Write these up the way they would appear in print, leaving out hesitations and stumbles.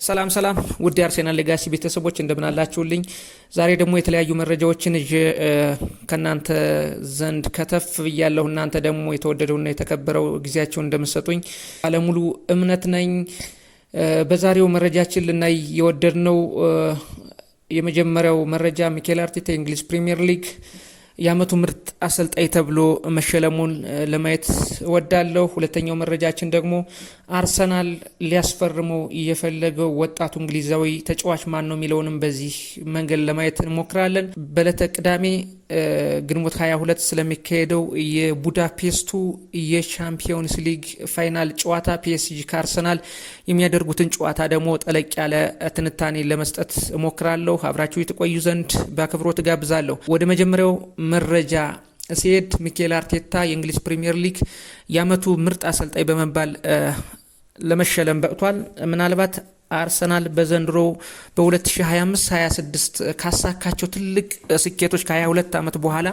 ሰላም ሰላም ውድ አርሴናል ሌጋሲ ቤተሰቦች እንደምን አላችሁልኝ? ዛሬ ደግሞ የተለያዩ መረጃዎችን እጄ ከናንተ ዘንድ ከተፍ ብያለሁ። እናንተ ደግሞ የተወደደውና የተከበረው ጊዜያችሁን እንደምትሰጡኝ ባለሙሉ እምነት ነኝ። በዛሬው መረጃችን ልናይ የወደድነው የመጀመሪያው መረጃ ሚኬል አርቴታ የእንግሊዝ ፕሪሚየር ሊግ የአመቱ ምርጥ አሰልጣኝ ተብሎ መሸለሙን ለማየት እወዳለሁ። ሁለተኛው መረጃችን ደግሞ አርሰናል ሊያስፈርመው የፈለገው ወጣቱ እንግሊዛዊ ተጫዋች ማን ነው የሚለውንም በዚህ መንገድ ለማየት እንሞክራለን። በዕለተ ቅዳሜ ግንቦት 22 ስለሚካሄደው የቡዳፔስቱ የቻምፒዮንስ ሊግ ፋይናል ጨዋታ ፒኤስጂ ከአርሰናል የሚያደርጉትን ጨዋታ ደግሞ ጠለቅ ያለ ትንታኔ ለመስጠት እሞክራለሁ። አብራችሁ የተቆዩ ዘንድ በአክብሮት ጋብዛለሁ። ወደ መጀመሪያው መረጃ ሲሄድ ሚኬል አርቴታ የእንግሊዝ ፕሪሚየር ሊግ የአመቱ ምርጥ አሰልጣኝ በመባል ለመሸለም በቅቷል። ምናልባት አርሰናል በዘንድሮ በ2025-26 ካሳካቸው ትልቅ ስኬቶች ከ22 ዓመት በኋላ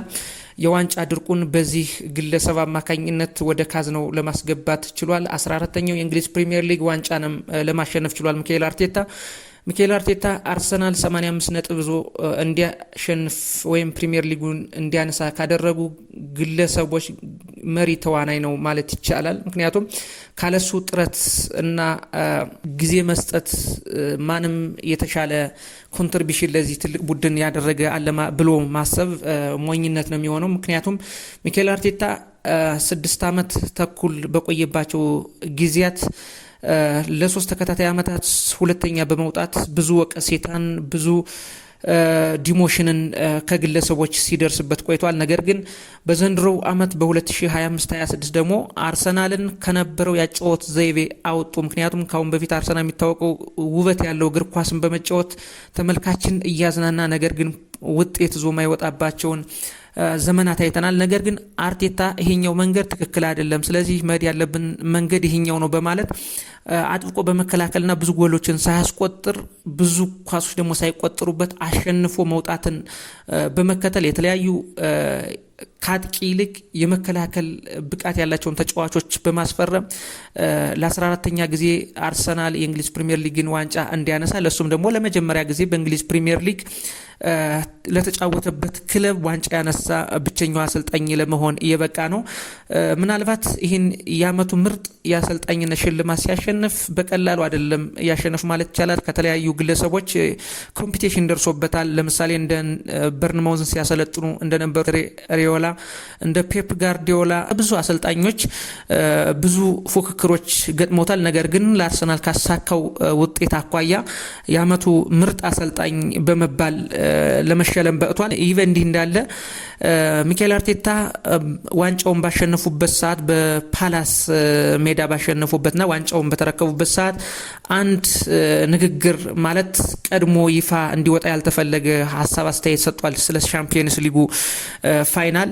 የዋንጫ ድርቁን በዚህ ግለሰብ አማካኝነት ወደ ካዝናው ለማስገባት ችሏል። 14ኛው የእንግሊዝ ፕሪሚየር ሊግ ዋንጫንም ለማሸነፍ ችሏል። ሚኬል አርቴታ አርሰናል 85 ነጥብ ይዞ እንዲያሸንፍ ወይም ፕሪሚየር ሊጉን እንዲያነሳ ካደረጉ ግለሰቦች መሪ ተዋናይ ነው ማለት ይቻላል። ምክንያቱም ካለሱ ጥረት እና ጊዜ መስጠት ማንም የተሻለ ኮንትሪቢሽን ለዚህ ትልቅ ቡድን ያደረገ አለማ ብሎ ማሰብ ሞኝነት ነው የሚሆነው። ምክንያቱም ሚኬል አርቴታ 6 ዓመት ተኩል በቆየባቸው ጊዜያት ለሶስት ተከታታይ ዓመታት ሁለተኛ በመውጣት ብዙ ወቀሴታን ብዙ ዲሞሽንን ከግለሰቦች ሲደርስበት ቆይቷል። ነገር ግን በዘንድሮው ዓመት በ2025-26 ደግሞ አርሰናልን ከነበረው ያጫወት ዘይቤ አወጡ። ምክንያቱም ካሁን በፊት አርሰናል የሚታወቀው ውበት ያለው እግር ኳስን በመጫወት ተመልካችን እያዝናና ነገር ግን ውጤት ዞ ማይወጣባቸውን ዘመናት አይተናል። ነገር ግን አርቴታ ይሄኛው መንገድ ትክክል አይደለም፣ ስለዚህ መሄድ ያለብን መንገድ ይሄኛው ነው በማለት አጥብቆ በመከላከልና ብዙ ጎሎችን ሳያስቆጥር ብዙ ኳሶች ደግሞ ሳይቆጥሩበት አሸንፎ መውጣትን በመከተል የተለያዩ ከአጥቂ ይልቅ የመከላከል ብቃት ያላቸውን ተጫዋቾች በማስፈረም ለ14ኛ ጊዜ አርሰናል የእንግሊዝ ፕሪሚየር ሊግን ዋንጫ እንዲያነሳ ለሱም ደግሞ ለመጀመሪያ ጊዜ በእንግሊዝ ፕሪሚየር ሊግ ለተጫወተበት ክለብ ዋንጫ ያነሳ ብቸኛው አሰልጣኝ ለመሆን እየበቃ ነው። ምናልባት ይህን የአመቱ ምርጥ የአሰልጣኝነት ሽልማት ሲያሸንፍ በቀላሉ አይደለም ያሸነፍ ማለት ይቻላል። ከተለያዩ ግለሰቦች ኮምፒቲሽን ደርሶበታል። ለምሳሌ እንደ በርንማውዝን ሲያሰለጥኑ እንደነበር ሪዮላ፣ እንደ ፔፕ ጋርዲዮላ ብዙ አሰልጣኞች ብዙ ፉክክሮች ገጥሞታል። ነገር ግን ለአርሰናል ካሳካው ውጤት አኳያ የአመቱ ምርጥ አሰልጣኝ በመባል ለመሸለም በቅቷል። ይህ እንዲህ እንዳለ ሚኬል አርቴታ ዋንጫውን ባሸነፉበት ሰዓት በፓላስ ሜዳ ባሸነፉበትና ዋንጫውን በተረከቡበት ሰዓት አንድ ንግግር ማለት ቀድሞ ይፋ እንዲወጣ ያልተፈለገ ሀሳብ አስተያየት ሰጥቷል ስለ ቻምፒየንስ ሊጉ ፋይናል።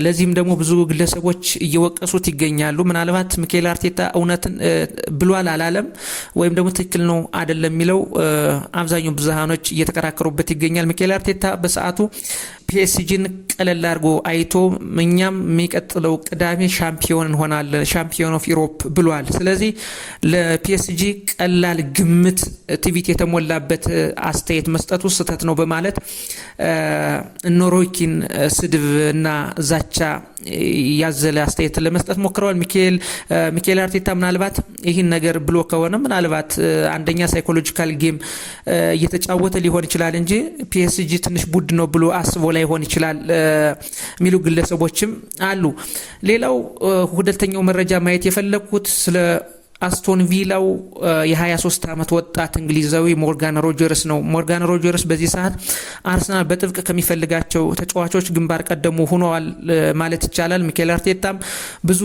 ለዚህም ደግሞ ብዙ ግለሰቦች እየወቀሱት ይገኛሉ። ምናልባት ሚኬል አርቴታ እውነትን ብሏል አላለም ወይም ደግሞ ትክክል ነው አይደለም የሚለው አብዛኛው ብዙሃኖች እየተከራከሩበት ይገኛል። ሚኬል አርቴታ በሰዓቱ ፒኤስጂን ቀለል አድርጎ አይቶ እኛም የሚቀጥለው ቅዳሜ ሻምፒዮን እንሆናለን ሻምፒዮን ኦፍ ዩሮፕ ብሏል። ስለዚህ ለፒኤስጂ ቀላል ግምት ትዕቢት የተሞላበት አስተያየት መስጠቱ ስህተት ነው በማለት ኖሮኪን ስድብ እና ዛቻ ያዘለ አስተያየት ለመስጠት ሞክረዋል። ሚኬል አርቴታ ምናልባት ይህን ነገር ብሎ ከሆነ ምናልባት አንደኛ ሳይኮሎጂካል ጌም እየተጫወተ ሊሆን ይችላል እንጂ ፒኤስጂ ትንሽ ቡድን ነው ብሎ አስቦ ላይሆን ይችላል የሚሉ ግለሰቦችም አሉ። ሌላው ሁለተኛው መረጃ ማየት የፈለኩት ስለ አስቶን ቪላው የ23 ዓመት ወጣት እንግሊዛዊ ሞርጋን ሮጀርስ ነው። ሞርጋን ሮጀርስ በዚህ ሰዓት አርሰናል በጥብቅ ከሚፈልጋቸው ተጫዋቾች ግንባር ቀደሙ ሆነዋል ማለት ይቻላል። ሚኬል አርቴታም ብዙ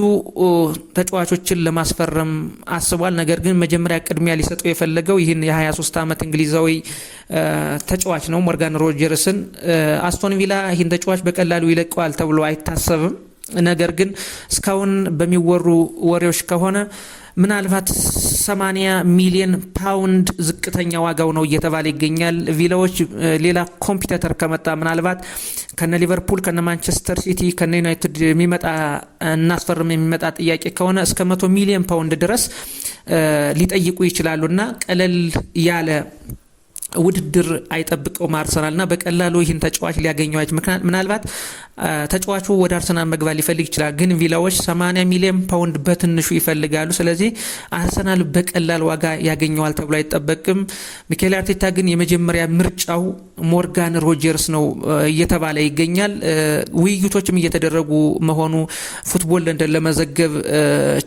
ተጫዋቾችን ለማስፈረም አስቧል። ነገር ግን መጀመሪያ ቅድሚያ ሊሰጠው የፈለገው ይህን የ23 ዓመት እንግሊዛዊ ተጫዋች ነው ሞርጋን ሮጀርስን። አስቶን ቪላ ይህን ተጫዋች በቀላሉ ይለቀዋል ተብሎ አይታሰብም። ነገር ግን እስካሁን በሚወሩ ወሬዎች ከሆነ ምናልባት 80 ሚሊዮን ፓውንድ ዝቅተኛ ዋጋው ነው እየተባለ ይገኛል። ቪላዎች ሌላ ኮምፒቲተር ከመጣ ምናልባት ከነ ሊቨርፑል ከነ ማንቸስተር ሲቲ ከነ ዩናይትድ የሚመጣ እናስፈርም የሚመጣ ጥያቄ ከሆነ እስከ 100 ሚሊዮን ፓውንድ ድረስ ሊጠይቁ ይችላሉና ቀለል ያለ ውድድር አይጠብቀውም አርሰናልና በቀላሉ ይህን ተጫዋች ሊያገኘው አይችልም። ምናልባት ተጫዋቹ ወደ አርሰናል መግባት ሊፈልግ ይችላል፣ ግን ቪላዎች 80 ሚሊዮን ፓውንድ በትንሹ ይፈልጋሉ። ስለዚህ አርሰናል በቀላል ዋጋ ያገኘዋል ተብሎ አይጠበቅም። ሚኬል አርቴታ ግን የመጀመሪያ ምርጫው ሞርጋን ሮጀርስ ነው እየተባለ ይገኛል። ውይይቶችም እየተደረጉ መሆኑ ፉትቦል ለንደን ለመዘገብ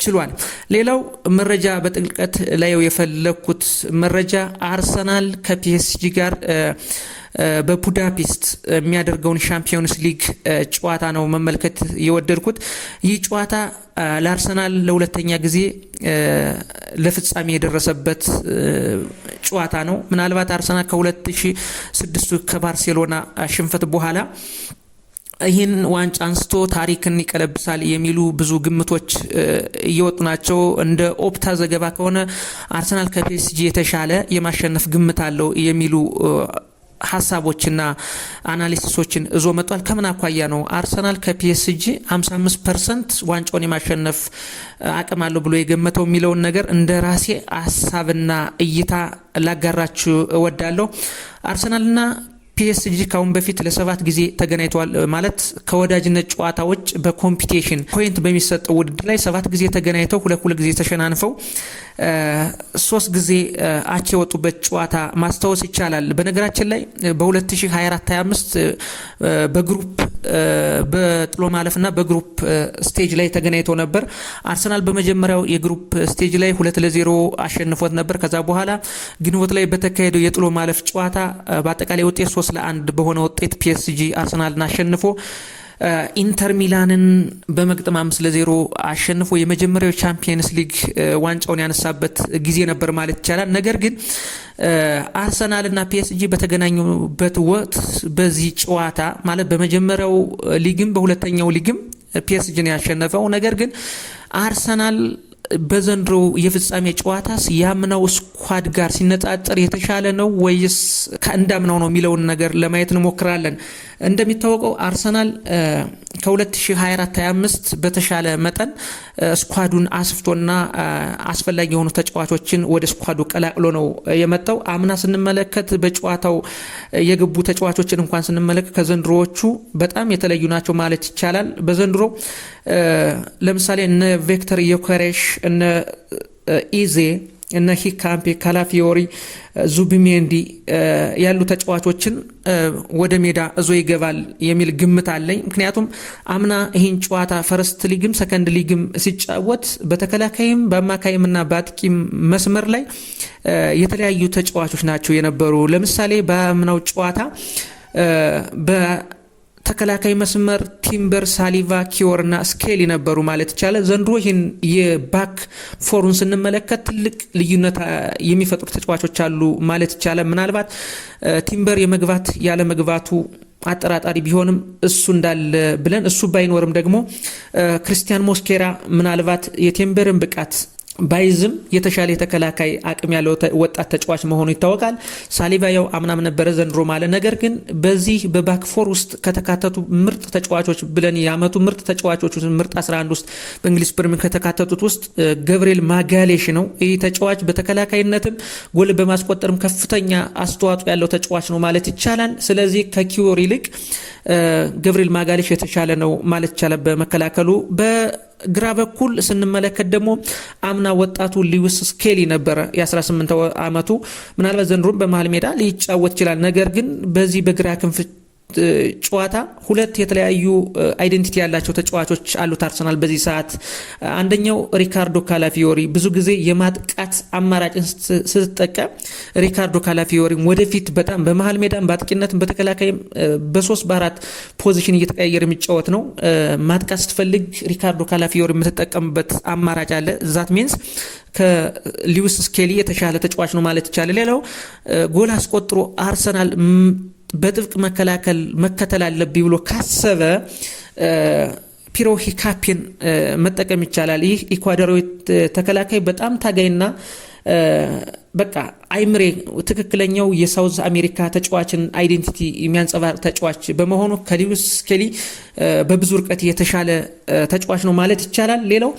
ችሏል። ሌላው መረጃ በጥልቀት ላይ የፈለኩት መረጃ አርሰናል ከፒኤስጂ ጋር በቡዳፔስት የሚያደርገውን ሻምፒዮንስ ሊግ ጨዋታ ነው መመልከት የወደድኩት። ይህ ጨዋታ ለአርሰናል ለሁለተኛ ጊዜ ለፍጻሜ የደረሰበት ጨዋታ ነው። ምናልባት አርሰናል ከ2006 ከባርሴሎና ሽንፈት በኋላ ይህን ዋንጫ አንስቶ ታሪክን ይቀለብሳል የሚሉ ብዙ ግምቶች እየወጡ ናቸው። እንደ ኦፕታ ዘገባ ከሆነ አርሰናል ከፒኤስጂ የተሻለ የማሸነፍ ግምት አለው የሚሉ ሀሳቦችና አናሊሲሶችን እዞ መጥቷል። ከምን አኳያ ነው አርሰናል ከፒኤስጂ 55% ዋንጫውን የማሸነፍ አቅም አለው ብሎ የገመተው የሚለውን ነገር እንደ ራሴ ሀሳብና እይታ ላጋራችሁ እወዳለሁ። አርሰናልና ፒኤስጂ ካሁን በፊት ለ7 ጊዜ ተገናኝተዋል። ማለት ከወዳጅነት ጨዋታዎች በኮምፒቲሽን ፖይንት በሚሰጠው ውድድር ላይ 7 ጊዜ ተገናኝተው 2 ጊዜ ተሸናንፈው 3 ጊዜ አቻ የወጡበት ጨዋታ ማስታወስ ይቻላል። በነገራችን ላይ በ2024-25 በግሩፕ በጥሎ ማለፍና በግሩፕ ስቴጅ ላይ ተገናኝተው ነበር። አርሰናል በመጀመሪያው የግሩፕ ስቴጅ ላይ 2-0 አሸንፎት ነበር። ከዛ በኋላ ግንቦት ላይ በተካሄደው የጥሎ ማለፍ ጨዋታ በአጠቃላይ ውጤት 3-1 በሆነ ውጤት ፒኤስጂ አርሰናልን አሸንፎ ኢንተር ሚላንን በመግጠም 5-0 አሸንፎ የመጀመሪያው ቻምፒየንስ ሊግ ዋንጫውን ያነሳበት ጊዜ ነበር ማለት ይቻላል። ነገር ግን አርሰናልና ፒኤስጂ በተገናኙበት ወቅት በዚህ ጨዋታ ማለት በመጀመሪያው ሊግም በሁለተኛው ሊግም ፒኤስጂን ያሸነፈው፣ ነገር ግን አርሰናል በዘንድሮ የፍጻሜ ጨዋታስ ያምናው ስኳድ ጋር ሲነጻጸር የተሻለ ነው ወይስ ከእንዳምናው ነው የሚለውን ነገር ለማየት እንሞክራለን። እንደሚታወቀው አርሰናል ከ2024-25 በተሻለ መጠን ስኳዱን አስፍቶና አስፈላጊ የሆኑ ተጫዋቾችን ወደ ስኳዱ ቀላቅሎ ነው የመጣው። አምና ስንመለከት በጨዋታው የገቡ ተጫዋቾችን እንኳን ስንመለከት ከዘንድሮዎቹ በጣም የተለዩ ናቸው ማለት ይቻላል። በዘንድሮ ለምሳሌ እነ ቪክተር ዮኬሬሽ እነ ኢዜ እነ ሂካምፔ ካላፊዮሪ ዙቢሜንዲ ያሉ ተጫዋቾችን ወደ ሜዳ እዞ ይገባል የሚል ግምት አለኝ። ምክንያቱም አምና ይህን ጨዋታ ፈርስት ሊግም ሰከንድ ሊግም ሲጫወት በተከላካይም በአማካይምና በአጥቂም መስመር ላይ የተለያዩ ተጫዋቾች ናቸው የነበሩ። ለምሳሌ በአምናው ጨዋታ ተከላካይ መስመር ቲምበር፣ ሳሊቫ፣ ኪዮርና ስኬሊ ነበሩ ማለት ይቻላል። ዘንድሮ ይህን የባክ ፎሩን ስንመለከት ትልቅ ልዩነት የሚፈጥሩ ተጫዋቾች አሉ ማለት ይቻላል። ምናልባት ቲምበር የመግባት ያለ መግባቱ አጠራጣሪ ቢሆንም እሱ እንዳለ ብለን እሱ ባይኖርም ደግሞ ክሪስቲያን ሞስኬራ ምናልባት የቲምበርን ብቃት ባይዝም የተሻለ የተከላካይ አቅም ያለው ወጣት ተጫዋች መሆኑ ይታወቃል። ሳሊቫ ያው አምናም ነበረ ዘንድሮ ማለት። ነገር ግን በዚህ በባክፎር ውስጥ ከተካተቱ ምርጥ ተጫዋቾች ብለን ያመቱ ምርጥ ተጫዋቾች ምርጥ 11 ውስጥ በእንግሊዝ ፕሪሚየር ከተካተቱት ውስጥ ገብርኤል ማጋሌሽ ነው። ይህ ተጫዋች በተከላካይነትም ጎል በማስቆጠርም ከፍተኛ አስተዋጽኦ ያለው ተጫዋች ነው ማለት ይቻላል። ስለዚህ ከኪዮር ይልቅ ገብርኤል ማጋሌሽ የተሻለ ነው ማለት ይቻላል በመከላከሉ። በግራ በኩል ስንመለከት ደግሞ አምና ወጣቱ ሊዊስ ስኬሊ ነበረ የ18 ዓመቱ። ምናልባት ዘንድሮም በመሃል ሜዳ ሊጫወት ይችላል። ነገር ግን በዚህ በግራ ክንፍ ጨዋታ ሁለት የተለያዩ አይዴንቲቲ ያላቸው ተጫዋቾች አሉት አርሰናል በዚህ ሰዓት። አንደኛው ሪካርዶ ካላፊዮሪ ብዙ ጊዜ የማጥቃት አማራጭን ስትጠቀም ሪካርዶ ካላፊዮሪ ወደፊት በጣም በመሃል ሜዳም በአጥቂነትም በተከላካይም በ3-4 ፖዚሽን እየተቀያየረ የሚጫወት ነው። ማጥቃት ስትፈልግ ሪካርዶ ካላፊዮሪ የምትጠቀምበት አማራጭ አለ። ዛት ሚንስ ከሊዊስ ስኬሊ የተሻለ ተጫዋች ነው ማለት ይቻላል። ሌላው ጎል አስቆጥሮ አርሰናል በጥብቅ መከላከል መከተል አለብኝ ብሎ ካሰበ ፒሮ ሂካፒን መጠቀም ይቻላል። ይህ ኢኳዶራዊ ተከላካይ በጣም ታጋይና በቃ አይምሬ ትክክለኛው የሳውዝ አሜሪካ ተጫዋችን አይዴንቲቲ የሚያንጸባርቅ ተጫዋች በመሆኑ ከሉዊስ ስኬሊ በብዙ ርቀት የተሻለ ተጫዋች ነው ማለት ይቻላል። ሌላው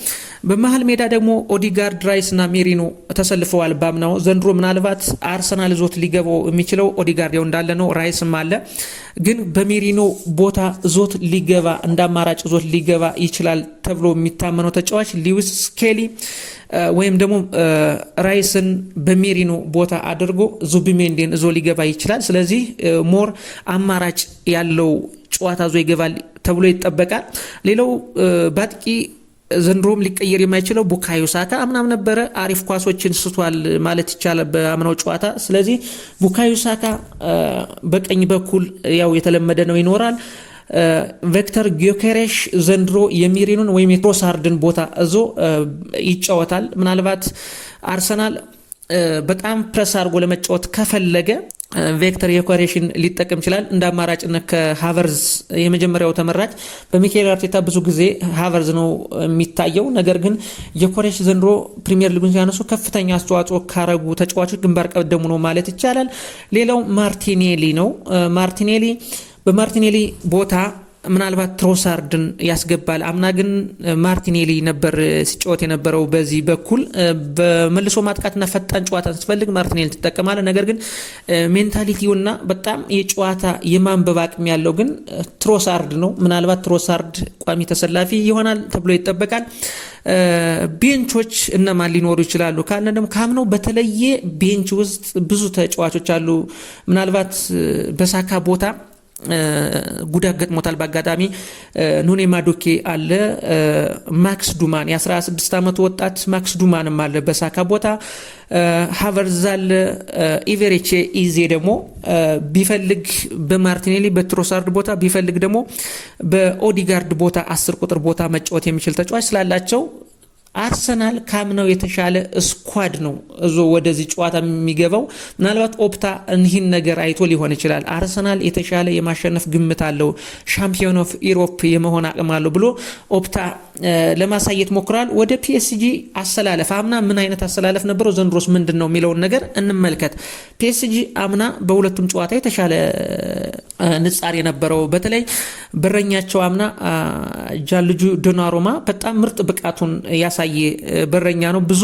በመሃል ሜዳ ደግሞ ኦዲጋርድ፣ ራይስ እና ሜሪኖ ተሰልፈዋል። ባምናው ዘንድሮ ምናልባት አርሰናል ዞት ሊገባው የሚችለው ኦዲጋርድ ያው እንዳለ ነው፣ ራይስም አለ። ግን በሜሪኖ ቦታ ዞት ሊገባ እንደ አማራጭ ዞት ሊገባ ይችላል ተብሎ የሚታመነው ተጫዋች ሉዊስ ስኬሊ ወይም ደግሞ ራይስን በሜሪኖ ቦታ አድርጎ ዙቢሜንዲን ዞ ሊገባ ይችላል። ስለዚህ ሞር አማራጭ ያለው ጨዋታ ዞ ይገባል ተብሎ ይጠበቃል። ሌላው ባጥቂ ዘንድሮም ሊቀየር የማይችለው ቡካዮ ሳካ አምናም ነበረ አሪፍ ኳሶችን ስቷል ማለት ይቻላል በአምናው ጨዋታ። ስለዚህ ቡካዮ ሳካ በቀኝ በኩል ያው የተለመደ ነው ይኖራል። ቪክተር ጊዮኬሬሽ ዘንድሮ የሚሪኑን ወይም የትሮሳርድን ቦታ እዞ ይጫወታል። ምናልባት አርሰናል በጣም ፕረስ አድርጎ ለመጫወት ከፈለገ ቪክተር ጊዮኬሬሽን ሊጠቀም ይችላል እንደ አማራጭነት ከሃቨርዝ የመጀመሪያው ተመራጭ። በሚካኤል አርቴታ ብዙ ጊዜ ሃቨርዝ ነው የሚታየው። ነገር ግን ጊዮኬሬሽ ዘንድሮ ፕሪሚየር ሊጉን ሲያነሱ ከፍተኛ አስተዋጽኦ ካረጉ ተጫዋቾች ግንባር ቀደሙ ነው ማለት ይቻላል። ሌላው ማርቲኔሊ ነው። በማርቲኔሊ ቦታ ምናልባት ትሮሳርድን ያስገባል። አምና ግን ማርቲኔሊ ነበር ሲጫወት የነበረው በዚህ በኩል። በመልሶ ማጥቃትና ፈጣን ጨዋታ ስትፈልግ ማርቲኔሊ ትጠቀማለ። ነገር ግን ሜንታሊቲውና በጣም የጨዋታ የማንበብ አቅም ያለው ግን ትሮሳርድ ነው። ምናልባት ትሮሳርድ ቋሚ ተሰላፊ ይሆናል ተብሎ ይጠበቃል። ቤንቾች እነማን ሊኖሩ ይችላሉ ካለ ደግሞ ካምነው በተለየ ቤንች ውስጥ ብዙ ተጫዋቾች አሉ። ምናልባት በሳካ ቦታ ጉዳት ገጥሞታል በአጋጣሚ ኑኔ ማዱኬ አለ። ማክስ ዱማን የ16 ዓመት ወጣት ማክስ ዱማንም አለ በሳካ ቦታ። ሃቨርዝ አለ። ኢቨሬቼ ኢዜ ደግሞ ቢፈልግ በማርቲኔሊ በትሮሳርድ ቦታ ቢፈልግ ደግሞ በኦዲጋርድ ቦታ 10 ቁጥር ቦታ መጫወት የሚችል ተጫዋች ስላላቸው አርሰናል ካምነው የተሻለ ስኳድ ነው እዞ ወደዚህ ጨዋታ የሚገባው። ምናልባት ኦፕታ እንህን ነገር አይቶ ሊሆን ይችላል አርሰናል የተሻለ የማሸነፍ ግምት አለው፣ ሻምፒዮን ኦፍ ኢሮፕ የመሆን አቅም አለው ብሎ ኦፕታ ለማሳየት ሞክራል። ወደ ፒኤስጂ አሰላለፍ አምና ምን አይነት አሰላለፍ ነበረው ዘንድሮስ ምንድን ነው የሚለውን ነገር እንመልከት። ፒኤስጂ አምና በሁለቱም ጨዋታ የተሻለ ንጻር የነበረው በተለይ በረኛቸው አምና ጃንሉጂ ዶናሩማ በጣም ምርጥ ብቃቱን ያሳየ በረኛ ነው። ብዙ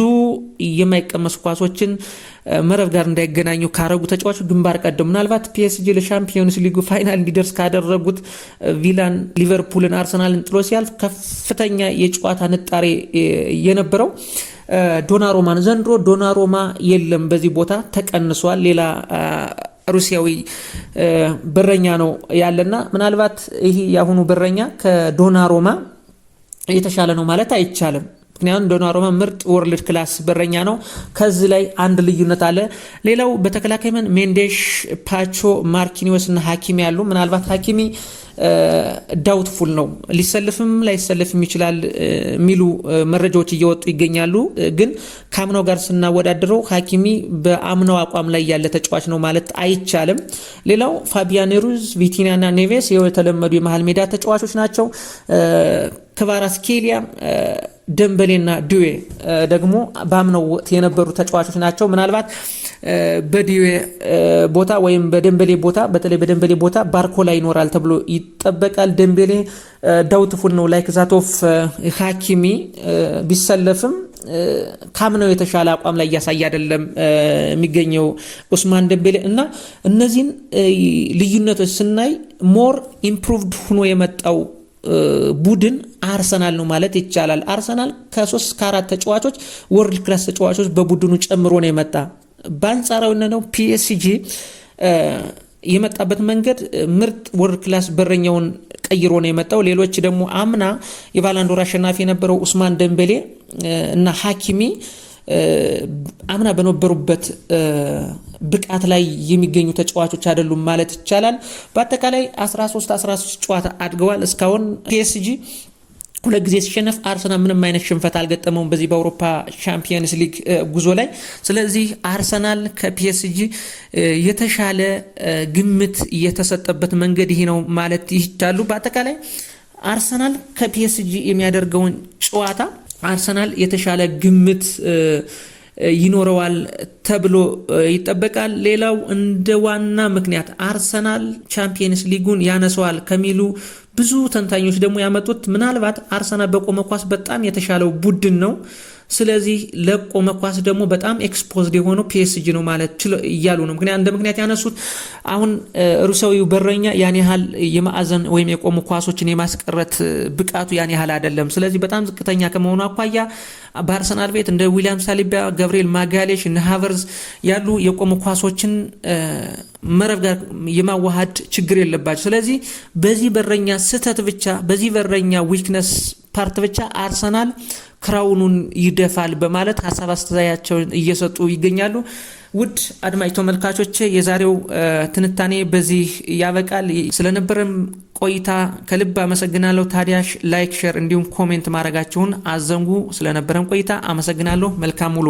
የማይቀመሱ ኳሶችን መረብ ጋር እንዳይገናኙ ካረጉ ተጫዋቾች ግንባር ቀደም። ምናልባት ፒኤስጂ ለሻምፒዮንስ ሊጉ ፋይናል እንዲደርስ ካደረጉት ቪላን፣ ሊቨርፑልን፣ አርሰናልን ጥሎ ሲያልፍ ከፍተኛ የጨዋታ ንጣሬ የነበረው ዶናሩማ ነው። ዘንድሮ ዶናሩማ የለም፣ በዚህ ቦታ ተቀንሷል። ሌላ ሩሲያዊ በረኛ ነው ያለና ምናልባት ይሄ ያሁኑ በረኛ ከዶናሩማ የተሻለ ነው ማለት አይቻልም። ምክንያቱም ዶናሩማ ምርጥ ወርልድ ክላስ በረኛ ነው። ከዚህ ላይ አንድ ልዩነት አለ። ሌላው በተከላካይ ሜንዴሽ፣ ፓቾ፣ ማርኪኒዮስ እና ሀኪሚ ያሉ። ምናልባት ሀኪሚ ዳውትፉል ነው፣ ሊሰልፍም ላይሰልፍም ይችላል የሚሉ መረጃዎች እየወጡ ይገኛሉ። ግን ከአምናው ጋር ስናወዳድረው ሀኪሚ በአምናው አቋም ላይ ያለ ተጫዋች ነው ማለት አይቻልም። ሌላው ፋቢያን ሩዝ፣ ቪቲኒያ እና ኔቬስ የተለመዱ የመሃል ሜዳ ተጫዋቾች ናቸው። ክቫራትስኬሊያ፣ ደምበሌና ዱዌ ደግሞ በአምናው ወቅት የነበሩ ተጫዋቾች ናቸው። ምናልባት በዱዌ ቦታ ወይም በደምበሌ ቦታ በተለይ በደምበሌ ቦታ ባርኮላ ይኖራል ተብሎ ይጠበቃል። ደምበሌ ዳውትፉል ነው ላይክ ዛት ኦፍ ሀኪሚ ቢሰለፍም ካምነው የተሻለ አቋም ላይ እያሳየ አይደለም የሚገኘው ኡስማን ደምቤሌ እና እነዚህን ልዩነቶች ስናይ ሞር ኢምፕሩቭድ ሆኖ የመጣው ቡድን አርሰናል ነው ማለት ይቻላል። አርሰናል ከ3 ከ4 ተጫዋቾች ወርልድ ክላስ ተጫዋቾች በቡድኑ ጨምሮ ነው የመጣ። በአንጻራዊነት ነው ፒኤስጂ የመጣበት መንገድ ምርጥ ወርልድ ክላስ በረኛውን ቀይሮ ነው የመጣው። ሌሎች ደግሞ አምና የባላንዶር አሸናፊ የነበረው ኡስማን ደምቤሌ እና ሀኪሚ አምና በነበሩበት ብቃት ላይ የሚገኙ ተጫዋቾች አይደሉም ማለት ይቻላል። በአጠቃላይ 13 ጨዋታ አድገዋል። እስካሁን ፒኤስጂ 2 ጊዜ ሲሸነፍ አርሰናል ምንም አይነት ሽንፈት አልገጠመውም በዚህ በአውሮፓ ቻምፒየንስ ሊግ ጉዞ ላይ። ስለዚህ አርሰናል ከፒኤስጂ የተሻለ ግምት የተሰጠበት መንገድ ይሄ ነው ማለት ይቻላል። በአጠቃላይ አርሰናል ከፒኤስጂ የሚያደርገውን ጨዋታ አርሰናል የተሻለ ግምት ይኖረዋል ተብሎ ይጠበቃል። ሌላው እንደ ዋና ምክንያት አርሰናል ቻምፒየንስ ሊጉን ያነሰዋል ከሚሉ ብዙ ተንታኞች ደግሞ ያመጡት ምናልባት አርሰናል በቆመ ኳስ በጣም የተሻለው ቡድን ነው። ስለዚህ ለቆመ ኳስ ደግሞ በጣም ኤክስፖዝድ የሆነው ፒኤስጂ ነው ማለት እያሉ ነው። እንደ ምክንያት ያነሱት አሁን ሩሲያዊው በረኛ ያን ያህል የማዕዘን ወይም የቆሙ ኳሶችን የማስቀረት ብቃቱ ያን ያህል አይደለም። ስለዚህ በጣም ዝቅተኛ ከመሆኑ አኳያ በአርሰናል ቤት እንደ ዊሊያም ሳሊባ፣ ገብርኤል ማጋሌሽ እና ሃቨርዝ ያሉ የቆሙ ኳሶችን መረብ ጋር የማዋሃድ ችግር የለባቸው። ስለዚህ በዚህ በረኛ ስህተት ብቻ በዚህ በረኛ ዊክነስ ፓርት ብቻ አርሰናል ክራውኑን ይደፋል በማለት ሐሳብ አስተያየታቸውን እየሰጡ ይገኛሉ። ውድ አድማጭ ተመልካቾች የዛሬው ትንታኔ በዚህ ያበቃል። ስለነበረም ቆይታ ከልብ አመሰግናለሁ። ታዲያሽ ላይክ፣ ሼር እንዲሁም ኮሜንት ማድረጋችሁን አዘንጉ። ስለነበረም ቆይታ አመሰግናለሁ። መልካም ውሎ